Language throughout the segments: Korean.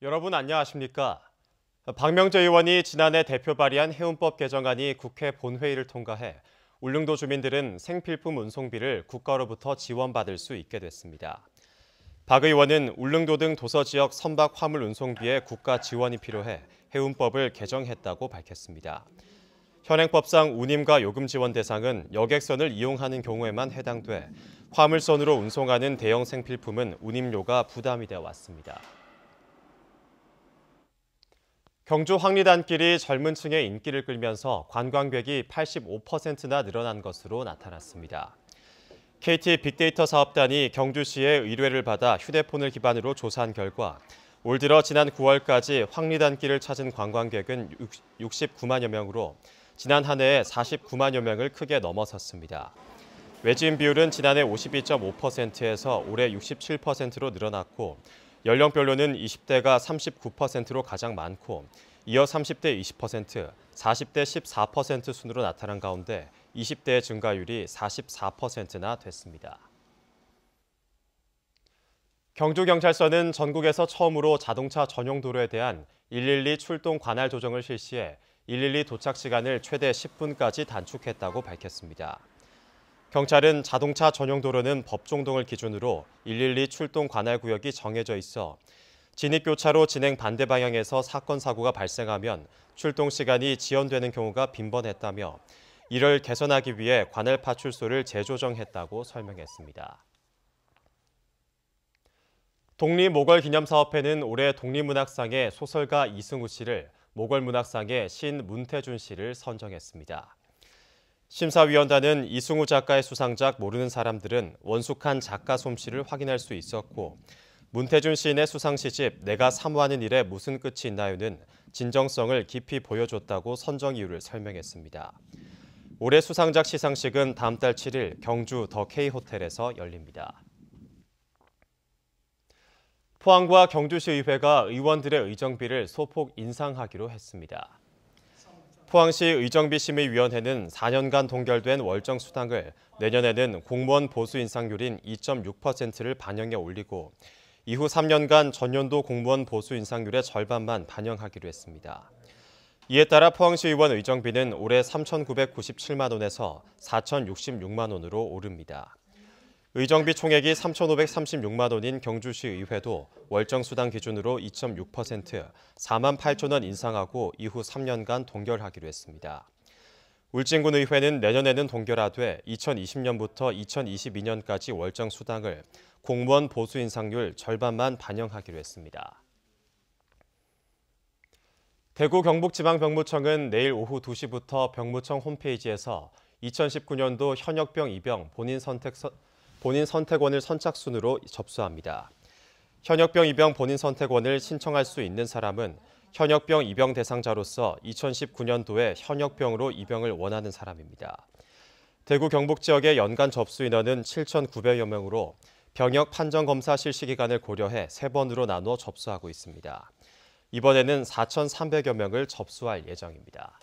여러분 안녕하십니까? 박명재 의원이 지난해 대표 발의한 해운법 개정안이 국회 본회의를 통과해 울릉도 주민들은 생필품 운송비를 국가로부터 지원받을 수 있게 됐습니다. 박 의원은 울릉도 등 도서 지역 선박 화물 운송비에 국가 지원이 필요해 해운법을 개정했다고 밝혔습니다. 현행법상 운임과 요금 지원 대상은 여객선을 이용하는 경우에만 해당돼 화물선으로 운송하는 대형 생필품은 운임료가 부담이 되어 왔습니다. 경주 황리단길이 젊은 층의 인기를 끌면서 관광객이 85%나 늘어난 것으로 나타났습니다. KT 빅데이터 사업단이 경주시의 의뢰를 받아 휴대폰을 기반으로 조사한 결과 올 들어 지난 9월까지 황리단길을 찾은 관광객은 69만여 명으로 지난 한 해에 49만여 명을 크게 넘어섰습니다. 외지인 비율은 지난해 52.5%에서 올해 67%로 늘어났고 연령별로는 20대가 39%로 가장 많고 이어 30대 20%, 40대 14% 순으로 나타난 가운데 20대의 증가율이 44%나 됐습니다. 경주경찰서는 전국에서 처음으로 자동차 전용 도로에 대한 112 출동 관할 조정을 실시해 112 도착 시간을 최대 10분까지 단축했다고 밝혔습니다. 경찰은 자동차 전용 도로는 법종동을 기준으로 112 출동 관할 구역이 정해져 있어 진입교차로 진행 반대 방향에서 사건 사고가 발생하면 출동 시간이 지연되는 경우가 빈번했다며 이를 개선하기 위해 관할 파출소를 재조정했다고 설명했습니다. 독립모걸기념사업회는 올해 독립문학상의 소설가 이승우 씨를, 모걸문학상의 시인 문태준 씨를 선정했습니다. 심사위원단은 이승우 작가의 수상작 모르는 사람들은 원숙한 작가 솜씨를 확인할 수 있었고 문태준 시인의 수상시집 내가 사모하는 일에 무슨 끝이 있나요는 진정성을 깊이 보여줬다고 선정 이유를 설명했습니다. 올해 수상작 시상식은 다음 달 7일 경주 더 K호텔에서 열립니다. 포항과 경주시의회가 의원들의 의정비를 소폭 인상하기로 했습니다. 포항시 의정비심의위원회는 4년간 동결된 월정 수당을 내년에는 공무원 보수 인상률인 2.6%를 반영해 올리고 이후 3년간 전년도 공무원 보수 인상률의 절반만 반영하기로 했습니다. 이에 따라 포항시 의원 의정비는 올해 3,997만 원에서 4,066만 원으로 오릅니다. 의정비 총액이 3,536만 원인 경주시 의회도 월정 수당 기준으로 2.6%, 4만 8천 원 인상하고 이후 3년간 동결하기로 했습니다. 울진군 의회는 내년에는 동결하되 2020년부터 2022년까지 월정 수당을 공무원 보수 인상률 절반만 반영하기로 했습니다. 대구 경북지방병무청은 내일 오후 2시부터 병무청 홈페이지에서 2019년도 현역병 입영 본인 선택원을 선착순으로 접수합니다. 현역병 입영 본인 선택원을 신청할 수 있는 사람은 현역병 입영 대상자로서 2019년도에 현역병으로 입영을 원하는 사람입니다. 대구 경북 지역의 연간 접수 인원은 7,900여 명으로 병역 판정 검사 실시 기간을 고려해 3번으로 나눠 접수하고 있습니다. 이번에는 4,300여 명을 접수할 예정입니다.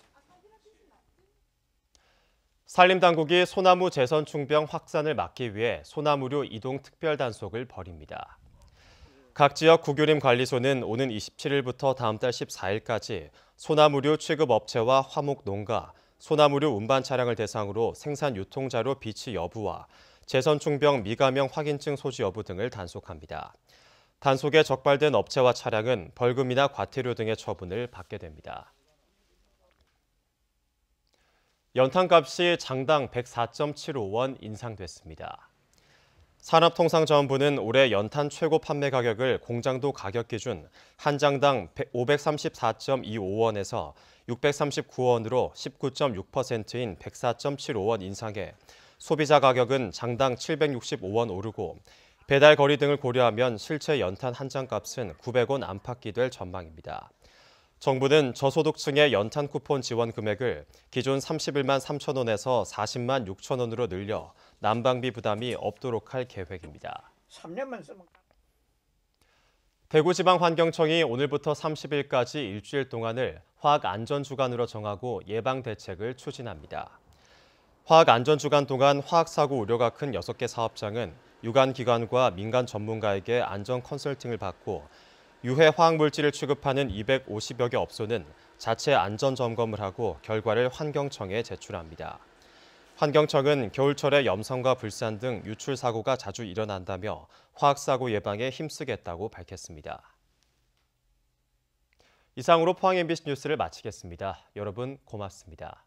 산림당국이 소나무 재선충병 확산을 막기 위해 소나무류 이동 특별단속을 벌입니다. 각 지역 국유림관리소는 오는 27일부터 다음 달 14일까지 소나무류 취급업체와 화목농가, 소나무류 운반 차량을 대상으로 생산 유통자료 비치 여부와 재선충병 미감형 확인증 소지 여부 등을 단속합니다. 단속에 적발된 업체와 차량은 벌금이나 과태료 등의 처분을 받게 됩니다. 연탄값이 장당 104.75원 인상됐습니다. 산업통상자원부는 올해 연탄 최고 판매 가격을 공장도 가격 기준 한 장당 534.25원에서 639원으로 19.6%인 104.75원 인상해 소비자 가격은 장당 765원 오르고 배달 거리 등을 고려하면 실제 연탄 한 장 값은 900원 안팎이 될 전망입니다. 정부는 저소득층의 연탄 쿠폰 지원 금액을 기존 31만 3천 원에서 40만 6천 원으로 늘려 난방비 부담이 없도록 할 계획입니다. 3년만 쓰면. 대구지방환경청이 오늘부터 30일까지 일주일 동안을 화학안전주간으로 정하고 예방대책을 추진합니다. 화학안전주간 동안 화학사고 우려가 큰 6개 사업장은 유관기관과 민간 전문가에게 안전 컨설팅을 받고 유해 화학물질을 취급하는 250여 개 업소는 자체 안전 점검을 하고 결과를 환경청에 제출합니다. 환경청은 겨울철에 염성과 불산 등 유출 사고가 자주 일어난다며 화학사고 예방에 힘쓰겠다고 밝혔습니다. 이상으로 포항 MBC 뉴스를 마치겠습니다. 여러분 고맙습니다.